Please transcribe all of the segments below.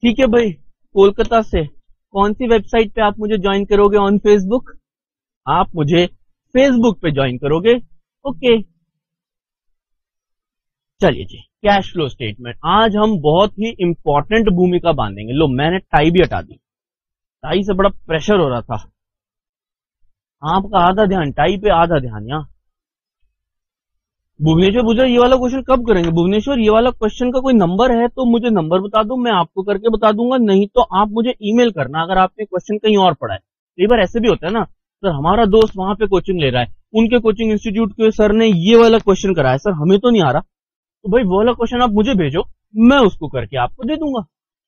ठीक है भाई, कोलकाता से कौन सी वेबसाइट पे आप मुझे ज्वाइन करोगे ऑन फेसबुक? आप मुझे फेसबुक पे ज्वाइन करोगे। ओके, चलिए जी, कैश फ्लो स्टेटमेंट आज हम बहुत ही इंपॉर्टेंट भूमिका बांधेंगे। लो, मैंने टाई भी हटा दी, टाई से बड़ा प्रेशर हो रहा था। आपका आधा ध्यान टाई पे, आधा ध्यान यहाँ। भुवनेश्वर पूछा ये वाला क्वेश्चन कब करेंगे? भुवनेश्वर ये वाला क्वेश्चन का कोई नंबर है तो मुझे नंबर बता दो, मैं आपको करके बता दूंगा, नहीं तो आप मुझे ईमेल करना अगर आपने क्वेश्चन कहीं और पढ़ा है। कई बार ऐसे भी होता है ना, सर हमारा दोस्त वहां पे कोचिंग ले रहा है, उनके कोचिंग इंस्टीट्यूट के सर ने ये वाला क्वेश्चन कराया, सर हमें तो नहीं आ रहा, तो भाई वो वाला क्वेश्चन आप मुझे भेजो, मैं उसको करके आपको दे दूंगा।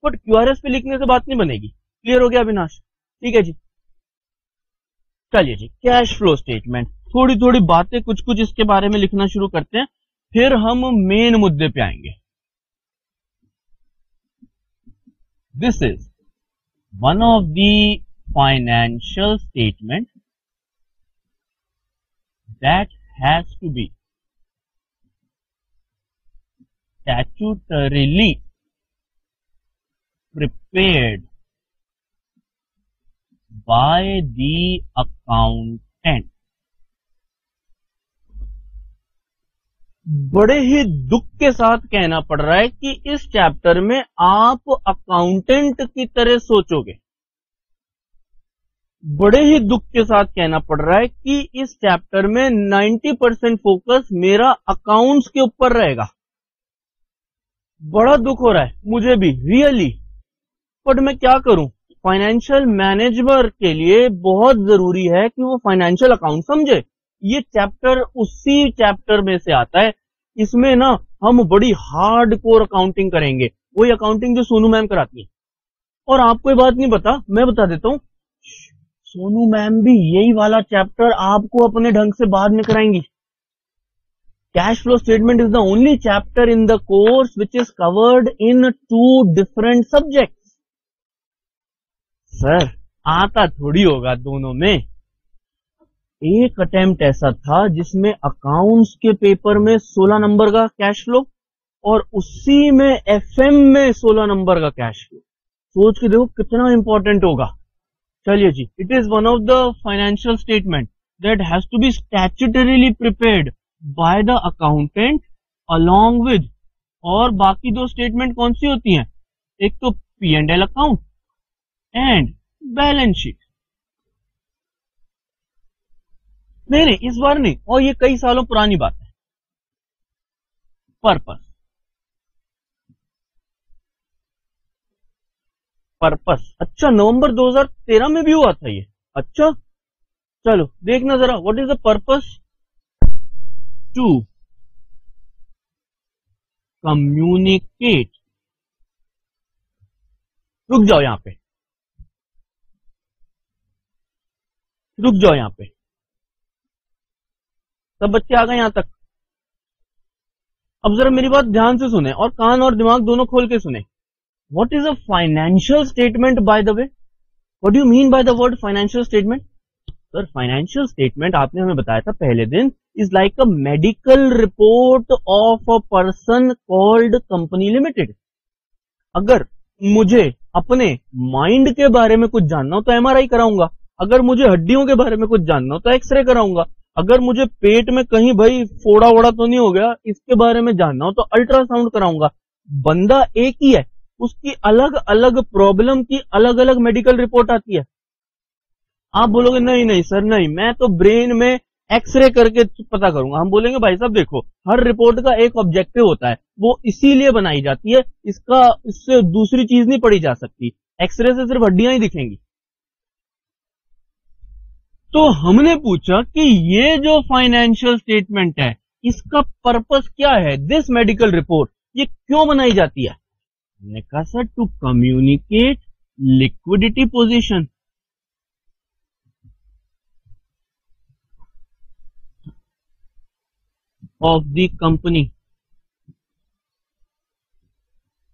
बट क्यूआरएस पे लिखने से बात नहीं बनेगी। क्लियर हो गया अविनाश? ठीक है जी, चलिए जी, कैश फ्लो स्टेटमेंट थोड़ी थोड़ी बातें कुछ कुछ इसके बारे में लिखना शुरू करते हैं, फिर हम मेन मुद्दे पे आएंगे। This is one of the financial statement that has to be statutorily prepared by the accountant। बड़े ही दुख के साथ कहना पड़ रहा है कि इस चैप्टर में आप अकाउंटेंट की तरह सोचोगे। बड़े ही दुख के साथ कहना पड़ रहा है कि इस चैप्टर में 90% फोकस मेरा अकाउंट्स के ऊपर रहेगा। बड़ा दुख हो रहा है मुझे भी, रियली, बट मैं क्या करूं? फाइनेंशियल मैनेजर के लिए बहुत जरूरी है कि वो फाइनेंशियल अकाउंट समझे। ये चैप्टर उसी चैप्टर में से आता है। इसमें ना हम बड़ी हार्ड कोर अकाउंटिंग करेंगे, वही अकाउंटिंग जो सोनू मैम कराती है। और आपको ये बात नहीं पता, मैं बता देता हूं, सोनू मैम भी यही वाला चैप्टर आपको अपने ढंग से बाद में कराएंगी। Cash flow statement is the only chapter in the course which is covered in 2 different subjects. Sir आता थोड़ी होगा दोनों में। एक अटेम्प्ट ऐसा था जिसमें अकाउंट्स के पेपर में 16 नंबर का कैश फ्लो और उसी में एफएम में 16 नंबर का कैश फ्लो। सोच के देखो कितना इंपॉर्टेंट होगा। चलिए जी, it is one of the financial statement that has to be statutorily prepared by the accountant along with, और बाकी दो स्टेटमेंट कौन सी होती हैं? एक तो P and L account and balance sheet. नहीं, इस बार नहीं, और ये कई सालों पुरानी बात है। पर्पस, अच्छा नवंबर 2013 में भी हुआ था ये। अच्छा चलो देखना जरा, what is the purpose? To communicate, रुक जाओ यहां पे, रुक जाओ यहां पे, सब बच्चे आ गए यहां तक? अब जरा मेरी बात ध्यान से सुने और कान और दिमाग दोनों खोल के सुने। What is a financial statement by the way? What do you mean by the word financial statement? Sir financial statement आपने हमें बताया था पहले दिन, is like a medical report of a person called company limited. अगर मुझे अपने mind के बारे में कुछ जानना हो तो एमआरआई कराऊंगा, अगर मुझे हड्डियों के बारे में कुछ जानना हो तो एक्सरे कराऊंगा, अगर मुझे पेट में कहीं भाई फोड़ा वोड़ा तो नहीं हो गया इसके बारे में जानना हो तो अल्ट्रासाउंड कराऊंगा। बंदा एक ही है, उसकी अलग अलग प्रॉब्लम की अलग अलग मेडिकल रिपोर्ट आती है। आप बोलोगे नहीं नहीं सर नहीं, मैं तो ब्रेन में एक्सरे करके पता करूंगा। हम बोलेंगे भाई साहब देखो, हर रिपोर्ट का एक ऑब्जेक्टिव होता है, वो इसीलिए बनाई जाती है, इससे दूसरी चीज नहीं पढ़ी जा सकती। एक्सरे से सिर्फ हड्डियां ही दिखेंगी। तो हमने पूछा कि ये जो फाइनेंशियल स्टेटमेंट है इसका पर्पस क्या है, दिस मेडिकल रिपोर्ट ये क्यों बनाई जाती है? हमने कहा sir to communicate liquidity position of the company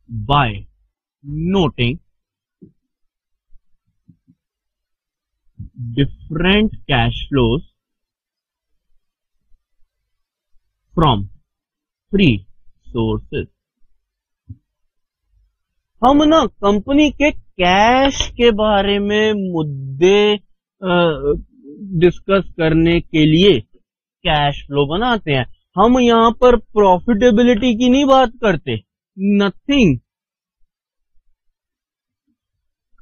by noting different cash flows from three sources. हम ना कंपनी के कैश के बारे में मुद्दे डिस्कस करने के लिए कैश फ्लो बनाते हैं। हम यहां पर प्रॉफिटेबिलिटी की नहीं बात करते। Nothing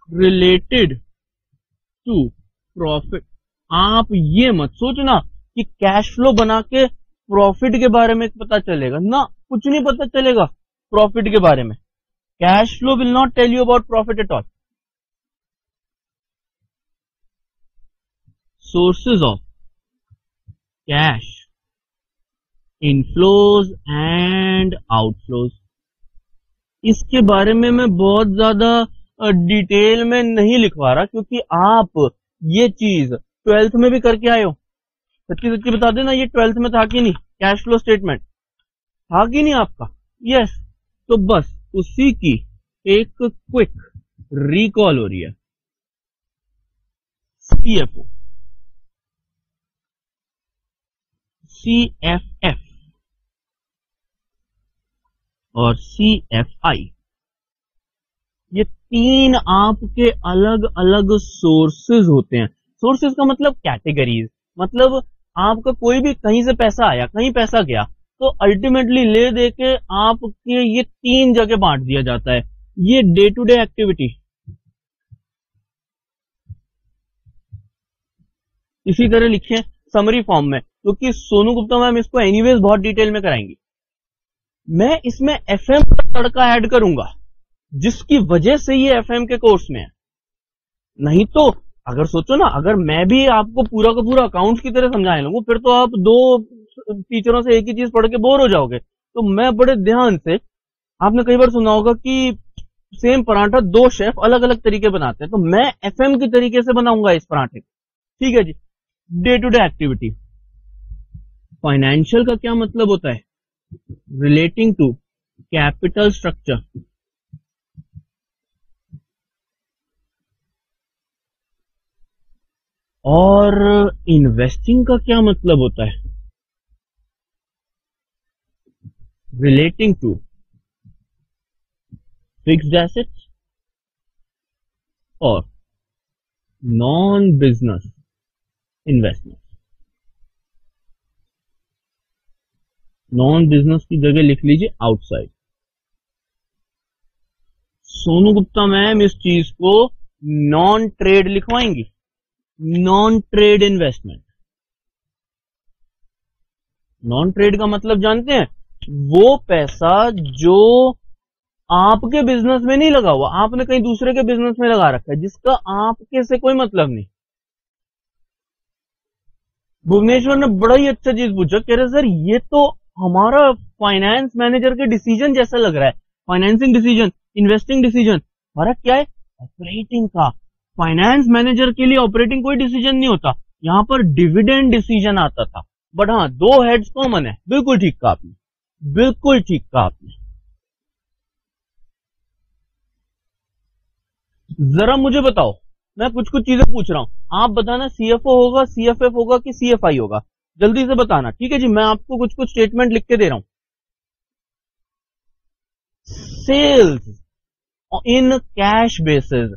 related to profit. आप ये मत सोचना कि कैश फ्लो बना के प्रॉफिट के बारे में पता चलेगा ना, कुछ नहीं पता चलेगा प्रॉफिट के बारे में। Cash flow will not tell you about profit at all. Sources of cash, inflows and outflows, इसके बारे में मैं बहुत ज्यादा डिटेल में नहीं लिखवा रहा, क्योंकि आप ये चीज 12th में भी करके आए हो। सच्ची सच्ची बता देना, ये 12th में था कि नहीं? कैश फ्लो स्टेटमेंट था कि नहीं आपका? यस। तो बस उसी की एक क्विक रिकॉल हो रही है। सीएफओ, सीएफएफ और सीएफआई, ये तीन आपके अलग अलग सोर्सेज होते हैं। सोर्सेज का मतलब कैटेगरीज, मतलब आपका कोई भी कहीं से पैसा आया, कहीं पैसा गया, तो अल्टीमेटली ले दे के आपके ये तीन जगह बांट दिया जाता है। ये डे टू डे एक्टिविटी, इसी तरह लिखे समरी फॉर्म में, क्योंकि सोनू गुप्ता मैम इसको एनीवेज बहुत डिटेल में कराएंगी। मैं इसमें एफएम का तड़का ऐड करूंगा, जिसकी वजह से ये एफएम के कोर्स में है। नहीं तो अगर सोचो ना, अगर मैं भी आपको पूरा का पूरा अकाउंट्स की तरह समझाने लगूं, फिर तो आप दो टीचरों से एक ही चीज पढ़ के बोर हो जाओगे। तो मैं बड़े ध्यान से, आपने कई बार सुना होगा कि सेम पराठा दो शेफ अलग अलग तरीके बनाते हैं, तो मैं एफएम की तरीके से बनाऊंगा इस पराठे को। ठीक है जी। Day to day activity. Financial का क्या मतलब होता है? Relating to capital structure. और इन्वेस्टिंग का क्या मतलब होता है? रिलेटिंग टू फिक्स्ड एसेट्स और non business investment. Non business की जगह लिख लीजिए आउटसाइड। सोनू गुप्ता मैम इस चीज को नॉन ट्रेड लिखवाएंगी, non trade investment. Non trade का मतलब जानते हैं? वो पैसा जो आपके बिजनेस में नहीं लगा हुआ, आपने कहीं दूसरे के बिजनेस में लगा रखा है, जिसका आपके से कोई मतलब नहीं। भुवनेश्वर ने बड़ा ही अच्छा चीज पूछा, कह रहे सर ये तो हमारा फाइनेंस मैनेजर के डिसीजन जैसा लग रहा है। फाइनेंसिंग डिसीजन, इन्वेस्टिंग डिसीजन, फर्क क्या है? ऑपरेटिंग का। फाइनेंस मैनेजर के लिए ऑपरेटिंग कोई डिसीजन नहीं होता, यहां पर डिविडेंड डिसीजन आता था। बट हाँ, दो हेड्स कॉमन है। बिल्कुल ठीक कहा आपने, बिल्कुल ठीक कहा आपने। जरा मुझे बताओ, मैं कुछ कुछ चीजें पूछ रहा हूं, आप बताना सीएफओ होगा, सीएफएफ होगा कि सीएफआई होगा, जल्दी से बताना। ठीक है जी। मैं आपको कुछ कुछ स्टेटमेंट लिख के दे रहा हूं। Sales in cash basis,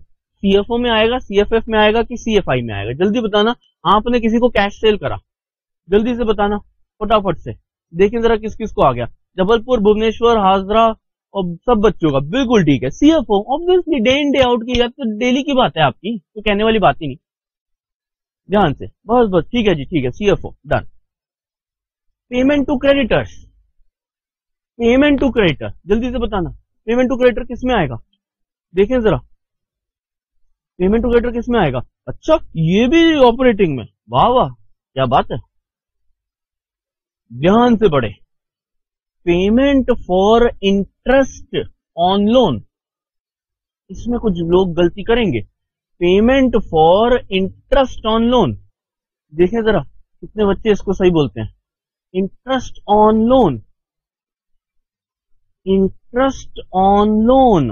CFO में आएगा, सीएफएफ में आएगा कि सीएफआई में आएगा? जल्दी बताना। आपने किसी को कैश सेल करा, जल्दी से बताना फटाफट से। देखिए जरा किस किस को आ गया। जबलपुर, भुवनेश्वर, हाजरा और सब बच्चों का। बिल्कुल ठीक है, CFO. Obviously day in day out की, या तो डेली की बात है आपकी, तो कहने वाली बात ही नहीं। ध्यान से, बस बस, ठीक है जी, ठीक है, CFO done. Payment to creditors, payment to creditor, जल्दी से बताना पेमेंट टू क्रेडिटर किस में आएगा? देखें जरा, पेमेंट टू क्रेडिटर किस में आएगा? अच्छा, ये भी ऑपरेटिंग में। वाह वाह, क्या बात है, ध्यान से पढ़े। Payment for interest on loan, इसमें कुछ लोग गलती करेंगे। Payment for interest on loan, देखें जरा कितने बच्चे इसको सही बोलते हैं। Interest on loan, interest on loan.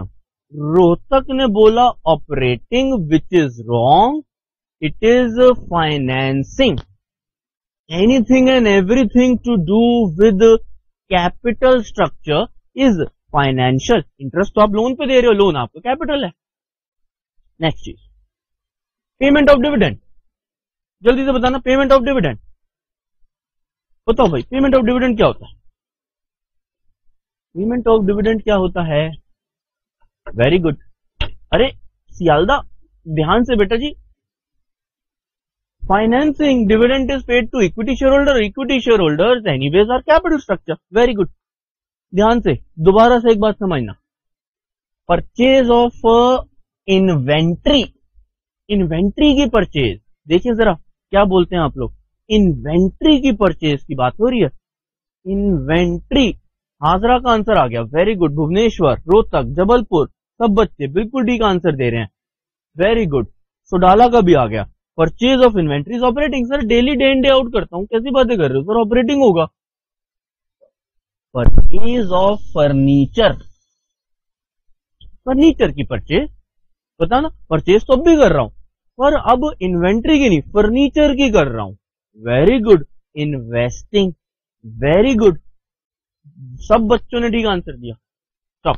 Rohtak ने बोला operating, which is wrong, it is financing. Anything and everything to do with capital structure is financial, interest तो आप लोन पे दे रहे हो, लोन आपका कैपिटल है। नेक्स्ट चीज, पेमेंट ऑफ डिविडेंड, जल्दी से बताना, पेमेंट ऑफ डिविडेंड बताओ भाई, पेमेंट ऑफ डिविडेंड क्या होता है? पेमेंट ऑफ डिविडेंड क्या होता है? Very good. अरे सियालदा, ध्यान से बेटा जी, financing dividend is paid to equity share holder, equity share holders anyways are capital structure. Very good. ध्यान से दोबारा से एक बात समझना, परचेज ऑफ इन्वेंट्री, इन्वेंट्री की परचेज, देखिए जरा क्या बोलते हैं आप लोग, इन्वेंट्री की परचेज की बात हो रही है। इन्वेंट्री, हाजरा का आंसर आ गया, वेरी गुड। भुवनेश्वर, रोहतक, जबलपुर, सब बच्चे बिल्कुल ठीक आंसर दे रहे हैं, वेरी गुड। सोडाला का भी आ गया, purchase of inventories operating. Sir daily day in day out करता हूं, कैसी बातें कर रहे हो सर, ऑपरेटिंग होगा। परचेज ऑफ फर्नीचर, फर्नीचर की परचेज, पता ना, परचेज तो अब भी कर रहा हूं, पर अब इन्वेंट्री की नहीं, फर्नीचर की कर रहा हूं। Very good. Investing, very good, सब बच्चों ने ठीक आंसर दिया। स्टॉप,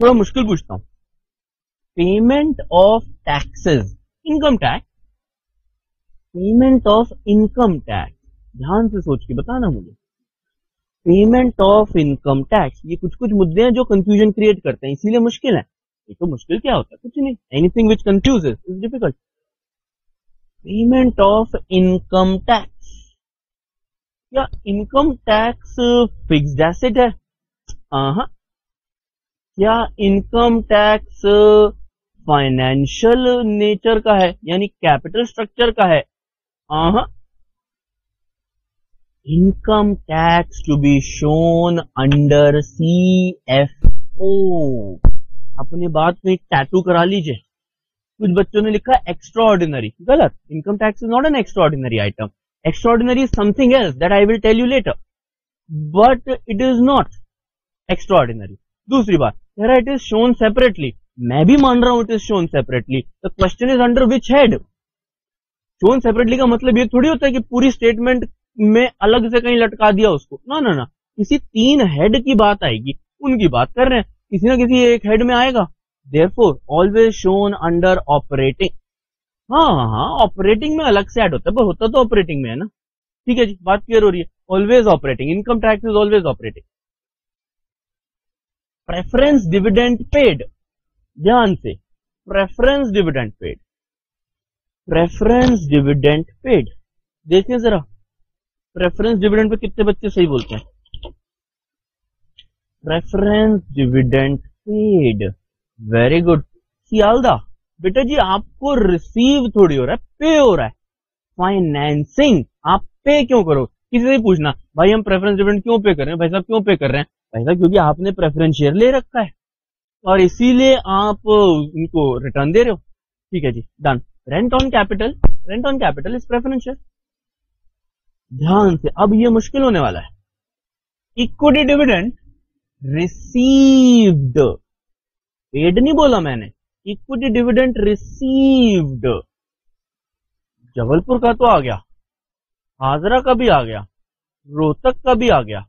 थोड़ा मुश्किल पूछता हूं, payment of taxes, income tax, payment of income tax, ध्यान से सोच के बताना मुझे, पेमेंट ऑफ इनकम टैक्स, ये कुछ कुछ मुद्दे हैं जो कंफ्यूजन क्रिएट करते हैं, इसीलिए मुश्किल है। ये तो मुश्किल क्या होता है, कुछ नहीं, anything which confuses is difficult. Payment of income tax, क्या इनकम टैक्स फिक्स्ड एसेट है? क्या इनकम टैक्स फाइनेंशियल नेचर का है, यानी कैपिटल स्ट्रक्चर का है? Income tax to be shown under CFO। अपनी बात में टैटू करा लीजिए। कुछ बच्चों ने लिखा एक्स्ट्रा ऑर्डिनरी, गलत। Income tax is not an extraordinary item, extraordinary is something else that I will tell you later, but it is not extraordinary. दूसरी बात, कह रहा इट इज शोन सेपरेटली, मैं भी मान रहा हूं it is shown separately, the question is under which head? Shown separately का मतलब ये थोड़ी होता है कि पूरी स्टेटमेंट में अलग से कहीं लटका दिया उसको, ना ना ना, किसी 3 हेड की बात आएगी, उनकी बात कर रहे हैं, किसी ना किसी एक हेड में आएगा। Therefore always shown under operating. हाँ, ऑपरेटिंग में अलग से ऐड होता है, पर होता तो ऑपरेटिंग में है ना। ठीक है जी, बात क्लियर हो रही है, always operating, income tax is always operating. Preference dividend paid, ध्यान से, preference dividend paid, preference dividend paid, देखिए जरा, प्रेफरेंस डिविडेंड पे कितने बच्चे सही बोलते हैं? Preference dividend paid, very good. Sealdah, बेटा जी आपको रिसीव थोड़ी हो रहा है, पे हो रहा है। फाइनेंसिंग आप पे क्यों करो? किसी से पूछना, भाई हम प्रेफरेंस डिविडेंड क्यों पे कर रहे हैं? भाई साहब क्यों पे कर रहे हैं? भाई साहब क्योंकि आपने प्रेफरेंस शेयर ले रखा है और इसीलिए आप उनको रिटर्न दे रहे हो। ठीक है जी, done. Rent on capital, rent on capital is preference share. ध्यान से, अब ये मुश्किल होने वाला है। इक्विटी डिविडेंड रिसीव्ड, पेड नहीं बोला मैंने, इक्विटी डिविडेंड रिसीव्ड। जबलपुर का तो आ गया, हाजरा का भी आ गया, रोहतक का भी आ गया,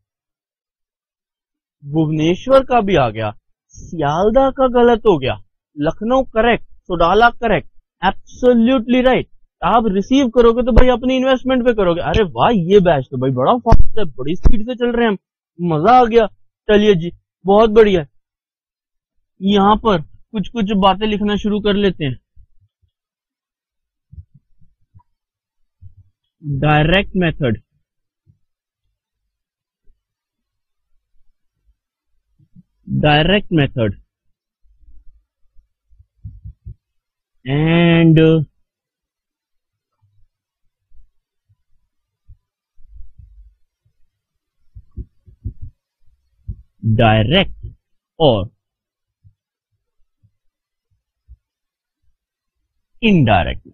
भुवनेश्वर का भी आ गया, सियालदा का गलत हो गया, Lucknow correct, Sodala correct, absolutely right. आप रिसीव करोगे तो भाई अपनी इन्वेस्टमेंट पे करोगे। अरे वाह, ये बैच तो भाई बड़ा फास्ट है, बड़ी स्पीड से चल रहे हैं हम, मजा आ गया। चलिए जी, बहुत बढ़िया। यहां पर कुछ कुछ बातें लिखना शुरू कर लेते हैं। Direct method, direct method and direct और इनडायरेक्ट।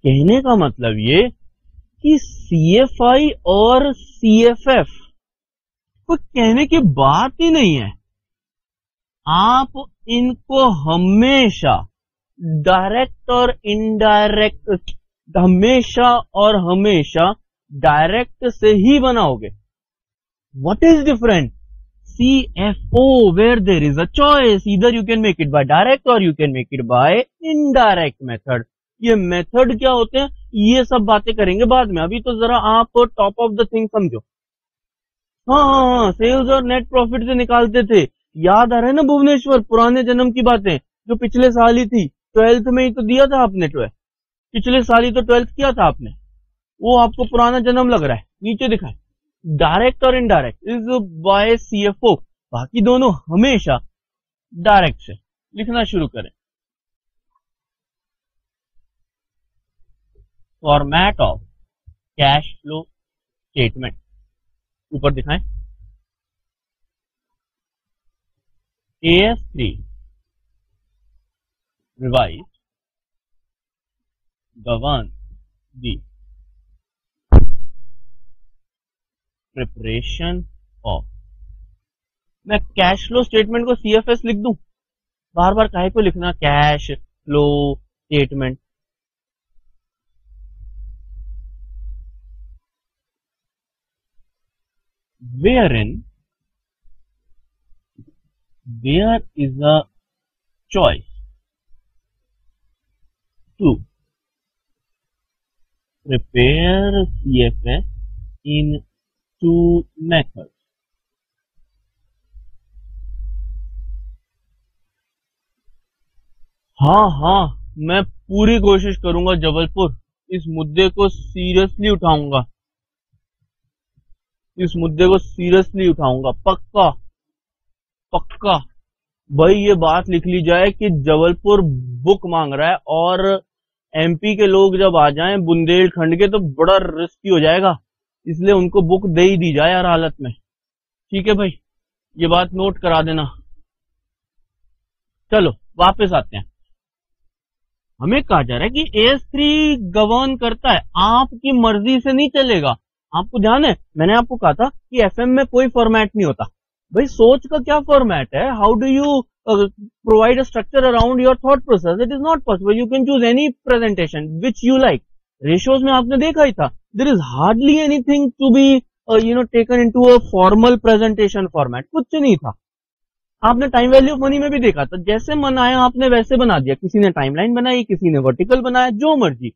कहने का मतलब ये कि CFI और CFF कोई कहने की बात ही नहीं है। आप इनको हमेशा डायरेक्ट और इनडायरेक्ट, हमेशा और हमेशा डायरेक्ट से ही बनाओगे. What is different? CFO, where there is a choice, either you can make it by direct or you can make it by indirect method. ये मेथड क्या होते हैं ये सब बातें करेंगे बाद में, अभी तो जरा आप टॉप ऑफ द थिंग समझो. हाँ, सेल्स और नेट प्रॉफिट से निकालते थे, याद आ रहा है ना भुवनेश्वर, पुराने जन्म की बातें जो पिछले साल ही थी, 12th में ही तो दिया था आपने 12th, पिछले साल ही तो 12th किया था आपने, वो आपको पुराना जन्म लग रहा है, नीचे दिखाए. डायरेक्ट और इनडायरेक्ट इज बाय CFO, बाकी दोनों हमेशा डायरेक्ट से. लिखना शुरू करें. Format of cash flow statement ऊपर दिखाएं. AS3 revise govern the preparation of. मैं कैश फ्लो स्टेटमेंट को CFS लिख दूं, बार बार काहे को लिखना cash flow statement. wherein there is a choice to prepare CFS in two methods. हाँ, मैं पूरी कोशिश करूंगा जबलपुर, इस मुद्दे को सीरियसली उठाऊंगा, इस मुद्दे को सीरियसली उठाऊंगा, पक्का पक्का. भाई ये बात लिख ली जाए कि जबलपुर बुक मांग रहा है और MP के लोग जब आ जाएं बुंदेलखंड के तो बड़ा रिस्की हो जाएगा, इसलिए उनको बुक दे ही दी जाए हर हालत में. ठीक है भाई, ये बात नोट करा देना. चलो वापस आते हैं. हमें कहा जा रहा है कि AS3 गवर्न करता है, आपकी मर्जी से नहीं चलेगा. आपको ध्यान है मैंने आपको कहा था कि FM में कोई फॉर्मेट नहीं होता. भाई सोच का क्या फॉर्मेट है? How do you provide a structure around your thought process? It is not possible. You can choose any presentation which you like. Ratios में आपने देखा ही था, there is hardly anything to be taken into a formal presentation format. कुछ नहीं था. आपने time value of money में भी देखा था, जैसे मन आया आपने वैसे बना दिया. किसी ने टाइमलाइन बनाई, किसी ने वर्टिकल बनाया, जो मर्जी.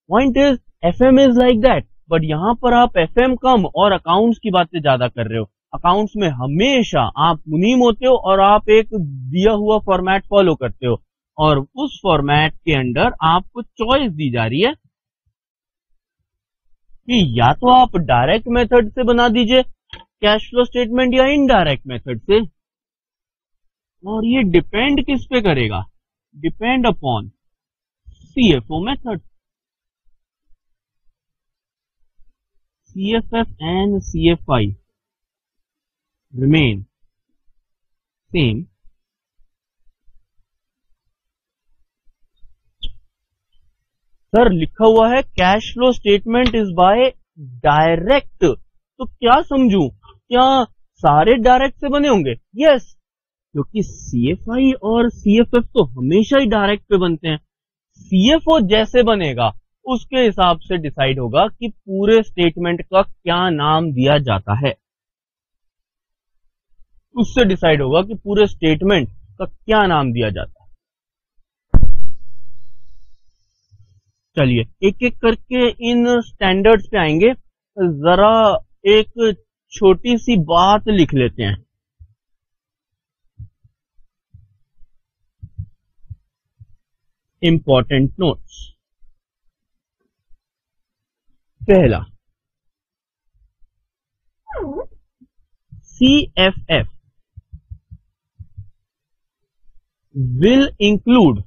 Point is FM is like that. But यहां पर आप FM कम और अकाउंट्स की बातें ज्यादा कर रहे हो. अकाउंट्स में हमेशा आप मुनीम होते हो और आप एक दिया हुआ फॉर्मेट फॉलो करते हो, और उस फॉर्मेट के अंडर आपको चॉइस दी जा रही है कि या तो आप डायरेक्ट मेथड से बना दीजिए कैश फ्लो स्टेटमेंट या इनडायरेक्ट मेथड से. और ये डिपेंड किस पे करेगा? Depend upon CFO method. CFF and CFI remain same. Sir लिखा हुआ है cash flow statement is by direct, तो क्या समझूं? क्या सारे डायरेक्ट से बने होंगे? यस, क्योंकि CFI और CFF तो हमेशा ही डायरेक्ट पे बनते हैं. CFO जैसे बनेगा उसके हिसाब से डिसाइड होगा कि पूरे स्टेटमेंट का क्या नाम दिया जाता है. उससे डिसाइड होगा कि पूरे स्टेटमेंट का क्या नाम दिया जाता है. चलिए एक एक करके इन स्टैंडर्ड्स पे आएंगे. जरा एक छोटी सी बात लिख लेते हैं. Important notes. पहला, CFF will include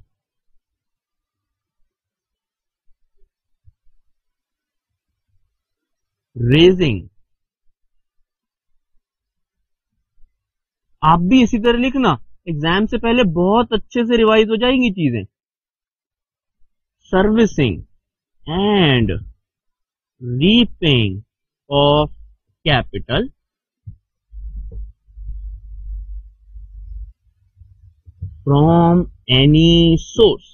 raising. आप भी इसी तरह लिखना, एग्जाम से पहले बहुत अच्छे से रिवाइज हो जाएंगी चीजें. Servicing and repaying of capital from any source.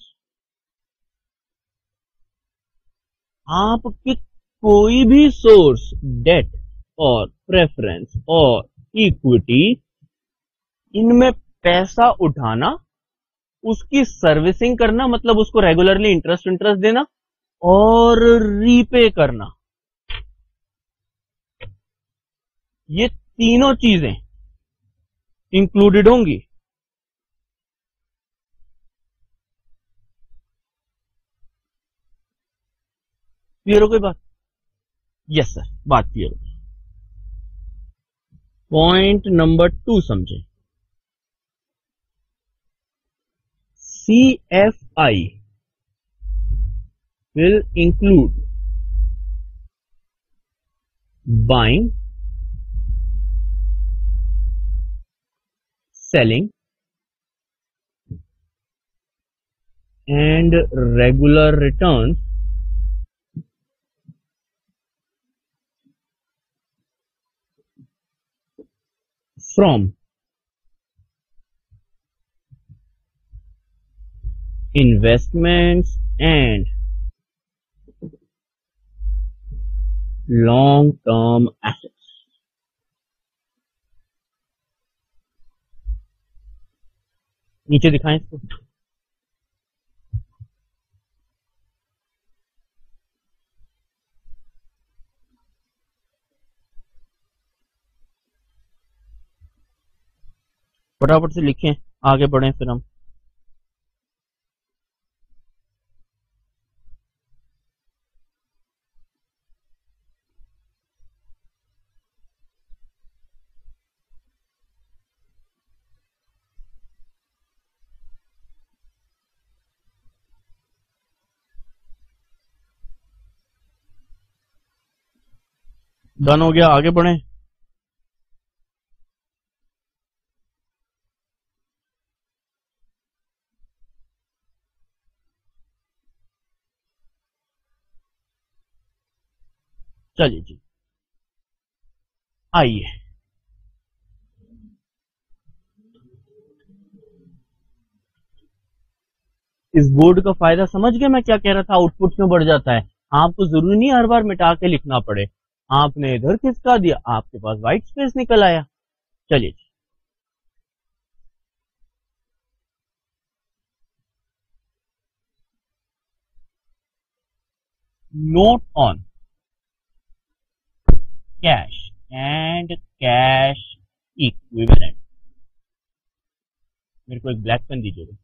आपके कोई भी सोर्स, डेट और प्रेफरेंस और इक्विटी, इनमें पैसा उठाना, उसकी सर्विसिंग करना, मतलब उसको रेगुलरली इंटरेस्ट देना और रीपे करना, ये तीनों चीजें इंक्लूडेड होंगी। क्लियर हो गई बात? यस सर, बात क्लियर हो। पॉइंट नंबर 2 समझे। CFI will include buying, selling and regular returns from investments and long-term assets। नीचे दिखाएं इसको। फटाफट से लिखें, आगे बढ़ें फिर हम। डन हो गया, आगे बढ़ें। चलिए जी, आइए इस बोर्ड का फायदा समझ गए मैं क्या कह रहा था, आउटपुट क्यों बढ़ जाता है। आपको जरूरी नहीं हर बार मिटा के लिखना पड़े, आपने इधर खिसका दिया, आपके पास व्हाइट स्पेस निकल आया। चलिए जी, note on cash and cash equivalent. मेरे को एक ब्लैक पेन दीजिएगा।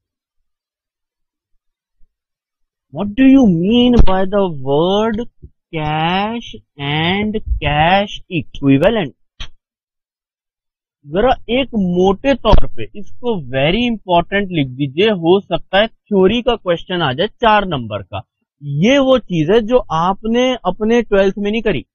What do you mean by the word cash and cash equivalent? जरा एक मोटे तौर पे इसको वेरी इंपॉर्टेंट लिख दीजिए, हो सकता है थ्योरी का क्वेश्चन आ जाए 4 नंबर का। ये वो चीज है जो आपने अपने 12th में नहीं करी।